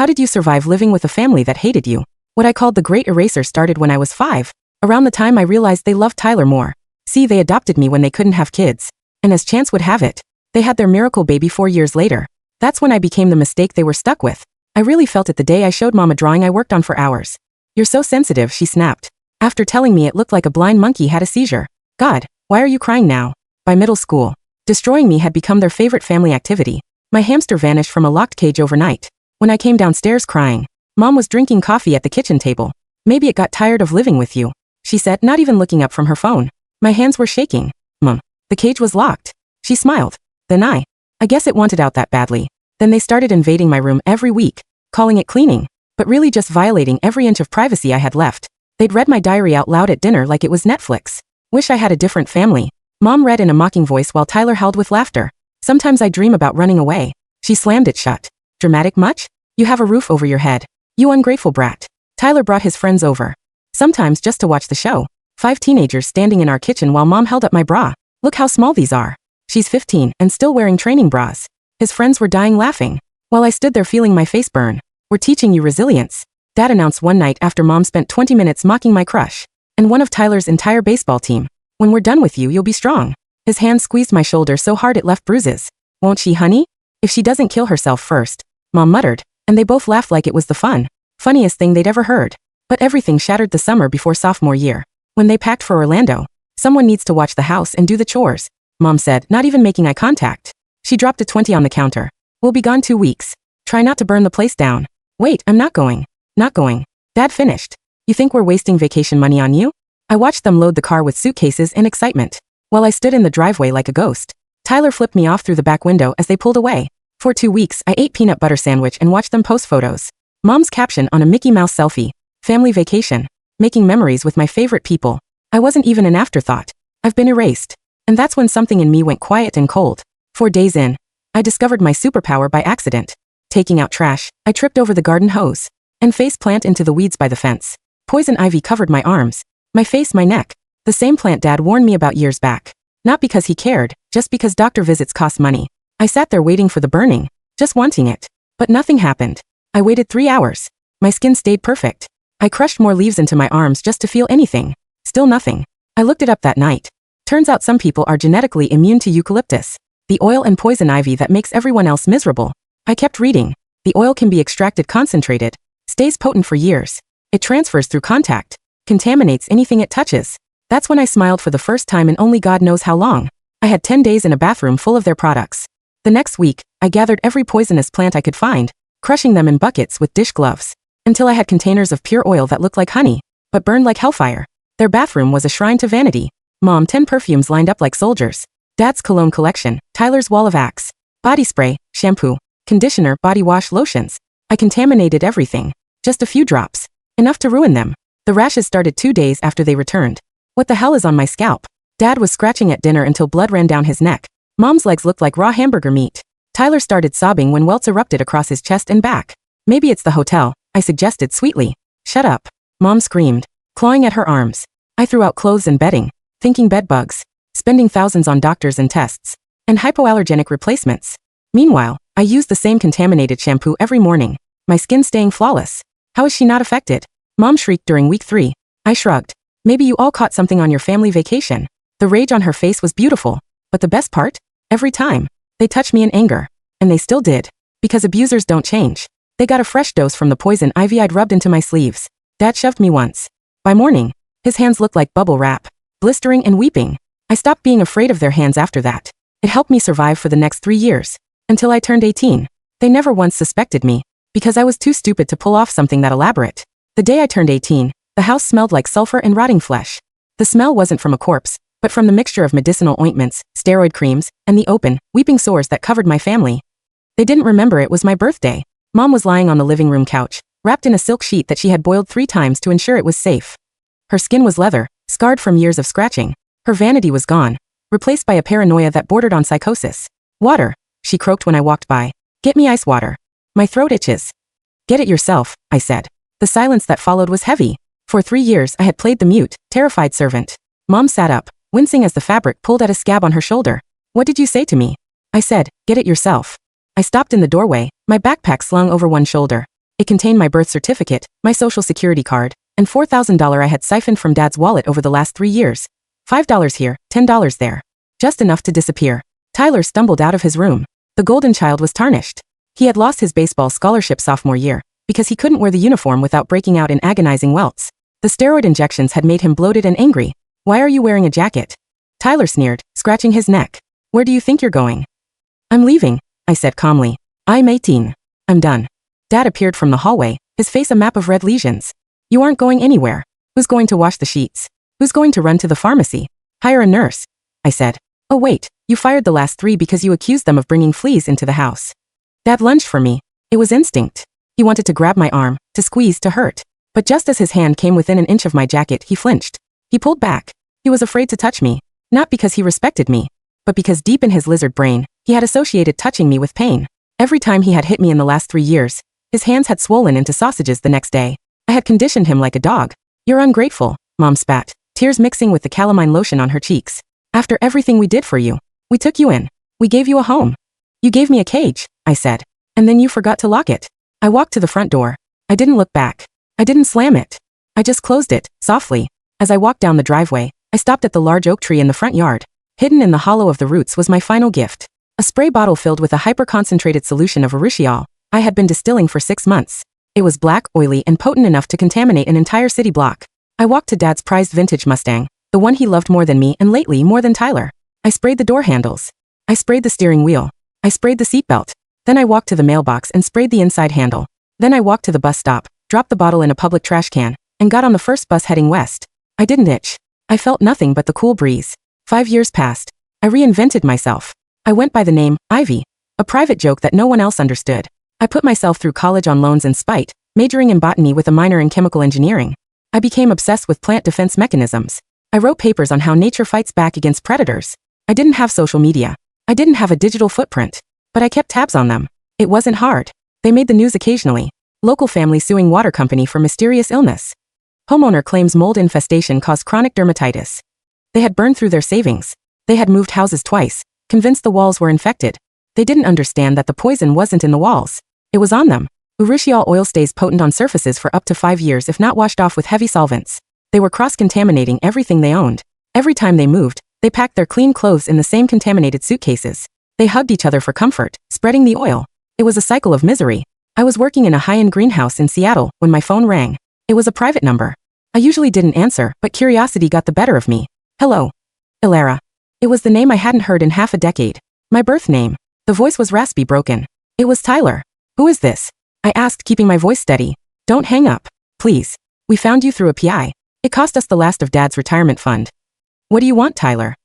How did you survive living with a family that hated you? What I called the Great Eraser started when I was 5. Around the time I realized they loved Tyler more. See, they adopted me when they couldn't have kids. And as chance would have it, they had their miracle baby 4 years later. That's when I became the mistake they were stuck with. I really felt it the day I showed Mom a drawing I worked on for hours. You're so sensitive, she snapped. After telling me it looked like a blind monkey had a seizure. God, why are you crying now? By middle school, destroying me had become their favorite family activity. My hamster vanished from a locked cage overnight. When I came downstairs crying, Mom was drinking coffee at the kitchen table. Maybe it got tired of living with you, she said, not even looking up from her phone. My hands were shaking. Mom, the cage was locked. She smiled. Then I guess it wanted out that badly. Then they started invading my room every week, calling it cleaning, but really just violating every inch of privacy I had left. They'd read my diary out loud at dinner like it was Netflix. Wish I had a different family. Mom read in a mocking voice while Tyler howled with laughter. Sometimes I dream about running away. She slammed it shut. Dramatic much? You have a roof over your head. You ungrateful brat. Tyler brought his friends over. Sometimes just to watch the show. 5 teenagers standing in our kitchen while Mom held up my bra. Look how small these are. She's 15 and still wearing training bras. His friends were dying laughing, while I stood there feeling my face burn. We're teaching you resilience, Dad announced one night after Mom spent 20 minutes mocking my crush and one of Tyler's entire baseball team. When we're done with you, you'll be strong. His hand squeezed my shoulder so hard it left bruises. Won't she, honey? If she doesn't kill herself first, Mom muttered, and they both laughed like it was the funniest thing they'd ever heard. But everything shattered the summer before sophomore year. When they packed for Orlando, someone needs to watch the house and do the chores, Mom said, not even making eye contact. She dropped a 20 on the counter. We'll be gone 2 weeks. Try not to burn the place down. Wait, I'm not going. Not going. Dad finished. You think we're wasting vacation money on you? I watched them load the car with suitcases in excitement, while I stood in the driveway like a ghost. Tyler flipped me off through the back window as they pulled away. For 2 weeks, I ate peanut butter sandwich and watched them post photos. Mom's caption on a Mickey Mouse selfie. Family vacation. Making memories with my favorite people. I wasn't even an afterthought. I've been erased. And that's when something in me went quiet and cold. 4 days in, I discovered my superpower by accident. Taking out trash, I tripped over the garden hose and face plant into the weeds by the fence. Poison ivy covered my arms, my face, my neck. The same plant Dad warned me about years back. Not because he cared, just because doctor visits cost money. I sat there waiting for the burning, just wanting it. But nothing happened. I waited 3 hours. My skin stayed perfect. I crushed more leaves into my arms just to feel anything. Still nothing. I looked it up that night. Turns out some people are genetically immune to eucalyptus, the oil and poison ivy that makes everyone else miserable. I kept reading. The oil can be extracted concentrated, stays potent for years. It transfers through contact, contaminates anything it touches. That's when I smiled for the first time in only God knows how long. I had 10 days in a bathroom full of their products. The next week, I gathered every poisonous plant I could find, crushing them in buckets with dish gloves, until I had containers of pure oil that looked like honey, but burned like hellfire. Their bathroom was a shrine to vanity. Mom, 10 perfumes lined up like soldiers. Dad's cologne collection, Tyler's wall of Axe. Body spray, shampoo, conditioner, body wash, lotions. I contaminated everything. Just a few drops. Enough to ruin them. The rashes started 2 days after they returned. What the hell is on my scalp? Dad was scratching at dinner until blood ran down his neck. Mom's legs looked like raw hamburger meat. Tyler started sobbing when welts erupted across his chest and back. Maybe it's the hotel, I suggested sweetly. Shut up. Mom screamed, clawing at her arms. I threw out clothes and bedding, thinking bed bugs, spending thousands on doctors and tests, and hypoallergenic replacements. Meanwhile, I used the same contaminated shampoo every morning, my skin staying flawless. How is she not affected? Mom shrieked during week 3. I shrugged. Maybe you all caught something on your family vacation. The rage on her face was beautiful. But the best part? Every time, they touched me in anger. And they still did. Because abusers don't change. They got a fresh dose from the poison ivy I'd rubbed into my sleeves. Dad shoved me once. By morning, his hands looked like bubble wrap, blistering and weeping. I stopped being afraid of their hands after that. It helped me survive for the next 3 years. Until I turned 18. They never once suspected me, because I was too stupid to pull off something that elaborate. The day I turned 18, the house smelled like sulfur and rotting flesh. The smell wasn't from a corpse, but from the mixture of medicinal ointments, steroid creams, and the open, weeping sores that covered my family. They didn't remember it was my birthday. Mom was lying on the living room couch, wrapped in a silk sheet that she had boiled 3 times to ensure it was safe. Her skin was leather, scarred from years of scratching. Her vanity was gone, replaced by a paranoia that bordered on psychosis. Water, she croaked when I walked by. Get me ice water. My throat itches. Get it yourself, I said. The silence that followed was heavy. For 3 years I had played the mute, terrified servant. Mom sat up, wincing as the fabric pulled at a scab on her shoulder. What did you say to me? I said, get it yourself. I stopped in the doorway, my backpack slung over one shoulder. It contained my birth certificate, my social security card, and $4,000 I had siphoned from Dad's wallet over the last 3 years. $5 here, $10 there. Just enough to disappear. Tyler stumbled out of his room. The golden child was tarnished. He had lost his baseball scholarship sophomore year because he couldn't wear the uniform without breaking out in agonizing welts. The steroid injections had made him bloated and angry. Why are you wearing a jacket? Tyler sneered, scratching his neck. Where do you think you're going? I'm leaving, I said calmly. I'm 18. I'm done. Dad appeared from the hallway, his face a map of red lesions. You aren't going anywhere. Who's going to wash the sheets? Who's going to run to the pharmacy? Hire a nurse, I said. Oh wait, you fired the last 3 because you accused them of bringing fleas into the house. Dad lunged for me. It was instinct. He wanted to grab my arm, to squeeze, to hurt. But just as his hand came within an inch of my jacket, he flinched. He pulled back. He was afraid to touch me. Not because he respected me, but because deep in his lizard brain, he had associated touching me with pain. Every time he had hit me in the last 3 years, his hands had swollen into sausages the next day. I had conditioned him like a dog. You're ungrateful, Mom spat, tears mixing with the calamine lotion on her cheeks. After everything we did for you, we took you in. We gave you a home. You gave me a cage, I said. And then you forgot to lock it. I walked to the front door. I didn't look back. I didn't slam it. I just closed it, softly. As I walked down the driveway, I stopped at the large oak tree in the front yard. Hidden in the hollow of the roots was my final gift. A spray bottle filled with a hyper-concentrated solution of urushiol I had been distilling for 6 months. It was black, oily, and potent enough to contaminate an entire city block. I walked to Dad's prized vintage Mustang, the one he loved more than me and lately more than Tyler. I sprayed the door handles. I sprayed the steering wheel. I sprayed the seatbelt. Then I walked to the mailbox and sprayed the inside handle. Then I walked to the bus stop, dropped the bottle in a public trash can, and got on the first bus heading west. I didn't itch. I felt nothing but the cool breeze. 5 years passed. I reinvented myself. I went by the name, Ivy. A private joke that no one else understood. I put myself through college on loans in spite, majoring in botany with a minor in chemical engineering. I became obsessed with plant defense mechanisms. I wrote papers on how nature fights back against predators. I didn't have social media. I didn't have a digital footprint. But I kept tabs on them. It wasn't hard. They made the news occasionally. Local family suing water company for mysterious illness. Homeowner claims mold infestation caused chronic dermatitis. They had burned through their savings. They had moved houses twice, convinced the walls were infected. They didn't understand that the poison wasn't in the walls. It was on them. Urushiol oil stays potent on surfaces for up to 5 years if not washed off with heavy solvents. They were cross-contaminating everything they owned. Every time they moved, they packed their clean clothes in the same contaminated suitcases. They hugged each other for comfort, spreading the oil. It was a cycle of misery. I was working in a high-end greenhouse in Seattle when my phone rang. It was a private number. I usually didn't answer, but curiosity got the better of me. Hello. Ilara. It was the name I hadn't heard in half a decade. My birth name. The voice was raspy, broken. It was Tyler. Who is this? I asked, keeping my voice steady. Don't hang up. Please. We found you through a PI. It cost us the last of Dad's retirement fund. What do you want, Tyler?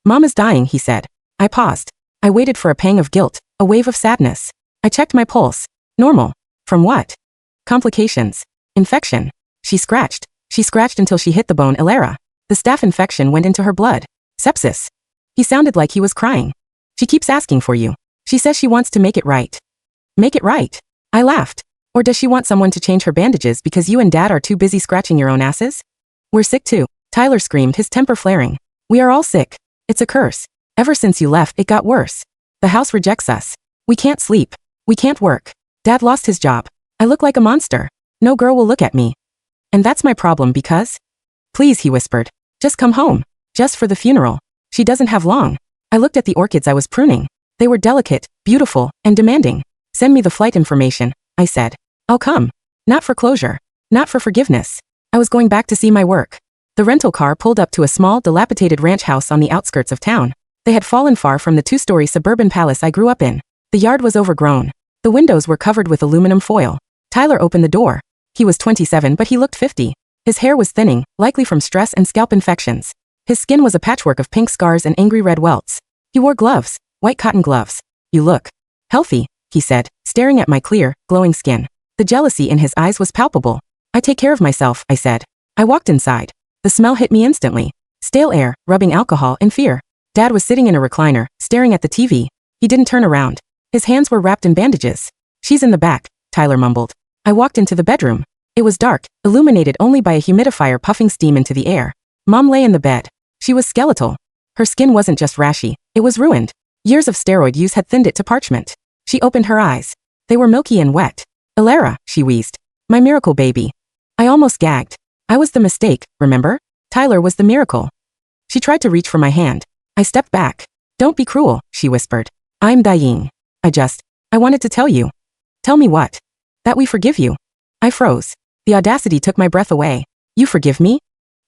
Mom is dying, he said. I paused. I waited for a pang of guilt, a wave of sadness. I checked my pulse. Normal. From what? Complications. Infection. She scratched until she hit the bone. Ilara. The staph infection went into her blood. Sepsis. He sounded like he was crying. She keeps asking for you. She says she wants to make it right. Make it right. I laughed. Or does she want someone to change her bandages because you and Dad are too busy scratching your own asses? We're sick too. Tyler screamed, his temper flaring. We are all sick. It's a curse. Ever since you left, it got worse. The house rejects us. We can't sleep. We can't work. Dad lost his job. I look like a monster. No girl will look at me. And that's my problem because? Please, he whispered. Just come home. Just for the funeral. She doesn't have long. I looked at the orchids I was pruning. They were delicate, beautiful, and demanding. Send me the flight information, I said. I'll come. Not for closure. Not for forgiveness. I was going back to see my work. The rental car pulled up to a small, dilapidated ranch house on the outskirts of town. They had fallen far from the 2-story suburban palace I grew up in. The yard was overgrown. The windows were covered with aluminum foil. Tyler opened the door. He was 27, but he looked 50. His hair was thinning, likely from stress and scalp infections. His skin was a patchwork of pink scars and angry red welts. He wore gloves, white cotton gloves. You look healthy, he said, staring at my clear, glowing skin. The jealousy in his eyes was palpable. I take care of myself, I said. I walked inside. The smell hit me instantly. Stale air, rubbing alcohol, and fear. Dad was sitting in a recliner, staring at the TV. He didn't turn around. His hands were wrapped in bandages. She's in the back, Tyler mumbled. I walked into the bedroom. It was dark, illuminated only by a humidifier puffing steam into the air. Mom lay in the bed. She was skeletal. Her skin wasn't just rashy, it was ruined. Years of steroid use had thinned it to parchment. She opened her eyes. They were milky and wet. Ilara, she wheezed. My miracle baby. I almost gagged. I was the mistake, remember? Tyler was the miracle. She tried to reach for my hand. I stepped back. Don't be cruel, she whispered. I'm dying. I wanted to tell you. Tell me what? That we forgive you. I froze. The audacity took my breath away. You forgive me?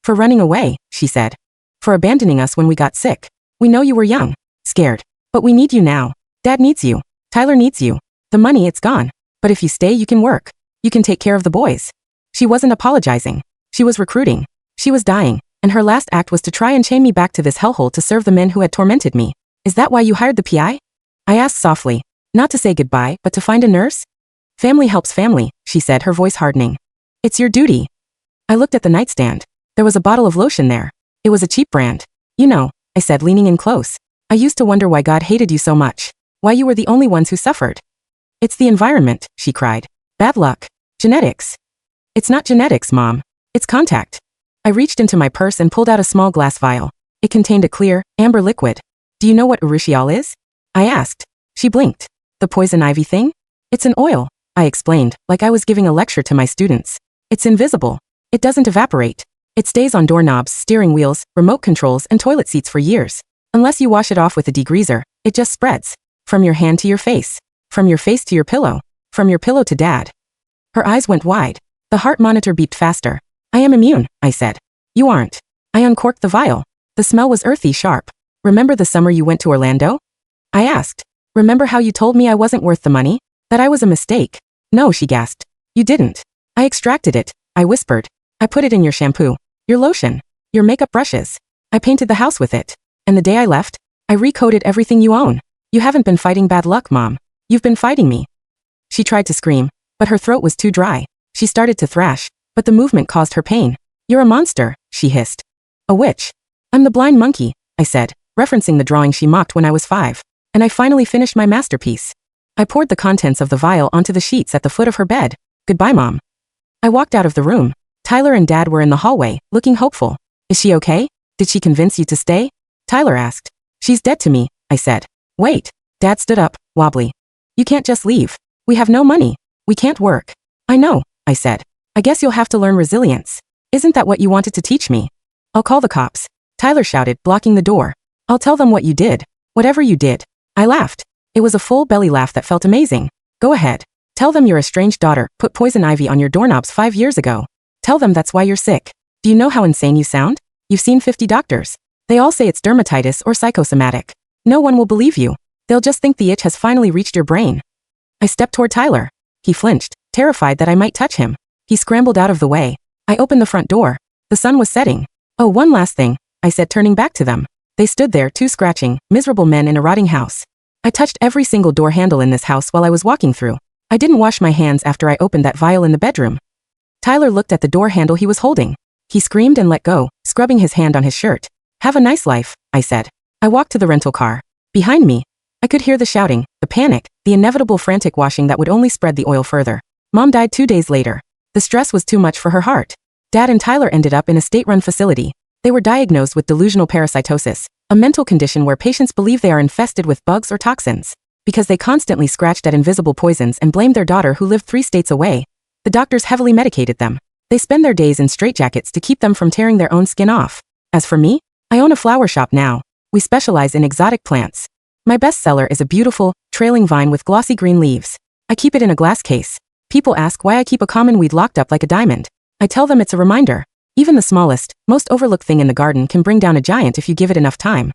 For running away, she said. For abandoning us when we got sick. We know you were young, scared. But we need you now. Dad needs you. Tyler needs you. The money, it's gone. But if you stay, you can work. You can take care of the boys. She wasn't apologizing. She was recruiting. She was dying, and her last act was to try and chain me back to this hellhole to serve the men who had tormented me. Is that why you hired the PI? I asked softly, not to say goodbye, but to find a nurse? Family helps family, she said, her voice hardening. It's your duty. I looked at the nightstand. There was a bottle of lotion there. It was a cheap brand. You know, I said, leaning in close. I used to wonder why God hated you so much. Why you were the only ones who suffered. It's the environment, she cried. Bad luck. Genetics. It's not genetics, Mom. It's contact. I reached into my purse and pulled out a small glass vial. It contained a clear, amber liquid. Do you know what urushiol is? I asked. She blinked. The poison ivy thing? It's an oil, I explained, like I was giving a lecture to my students. It's invisible. It doesn't evaporate. It stays on doorknobs, steering wheels, remote controls, and toilet seats for years. Unless you wash it off with a degreaser, it just spreads. From your hand to your face. From your face to your pillow. From your pillow to Dad. Her eyes went wide. The heart monitor beeped faster. I am immune, I said. You aren't. I uncorked the vial. The smell was earthy sharp. Remember the summer you went to Orlando? I asked. Remember how you told me I wasn't worth the money? That I was a mistake? No, she gasped. You didn't. I extracted it, I whispered. I put it in your shampoo, your lotion, your makeup brushes. I painted the house with it. And the day I left, I recoded everything you own. You haven't been fighting bad luck, Mom. You've been fighting me. She tried to scream, but her throat was too dry. She started to thrash, but the movement caused her pain. You're a monster, she hissed. A witch. I'm the blind monkey, I said, referencing the drawing she mocked when I was 5. And I finally finished my masterpiece. I poured the contents of the vial onto the sheets at the foot of her bed. Goodbye, Mom. I walked out of the room. Tyler and Dad were in the hallway, looking hopeful. Is she okay? Did she convince you to stay? Tyler asked. She's dead to me, I said. Wait. Dad stood up, wobbly. You can't just leave. We have no money. We can't work. I know, I said. I guess you'll have to learn resilience. Isn't that what you wanted to teach me? I'll call the cops. Tyler shouted, blocking the door. I'll tell them what you did. Whatever you did. I laughed. It was a full belly laugh that felt amazing. Go ahead. Tell them your estranged daughter put poison ivy on your doorknobs 5 years ago. Tell them that's why you're sick. Do you know how insane you sound? You've seen 50 doctors. They all say it's dermatitis or psychosomatic. No one will believe you. They'll just think the itch has finally reached your brain. I stepped toward Tyler. He flinched, terrified that I might touch him. He scrambled out of the way. I opened the front door. The sun was setting. Oh, one last thing, I said, turning back to them. They stood there, 2 scratching, miserable men in a rotting house. I touched every single door handle in this house while I was walking through. I didn't wash my hands after I opened that vial in the bedroom. Tyler looked at the door handle he was holding. He screamed and let go, scrubbing his hand on his shirt. Have a nice life, I said. I walked to the rental car. Behind me, I could hear the shouting, the panic, the inevitable frantic washing that would only spread the oil further. Mom died 2 days later. The stress was too much for her heart. Dad and Tyler ended up in a state-run facility. They were diagnosed with delusional parasitosis, a mental condition where patients believe they are infested with bugs or toxins. Because they constantly scratched at invisible poisons and blamed their daughter who lived 3 states away, the doctors heavily medicated them. They spend their days in straitjackets to keep them from tearing their own skin off. As for me, I own a flower shop now. We specialize in exotic plants. My bestseller is a beautiful, trailing vine with glossy green leaves. I keep it in a glass case. People ask why I keep a common weed locked up like a diamond. I tell them it's a reminder. Even the smallest, most overlooked thing in the garden can bring down a giant if you give it enough time.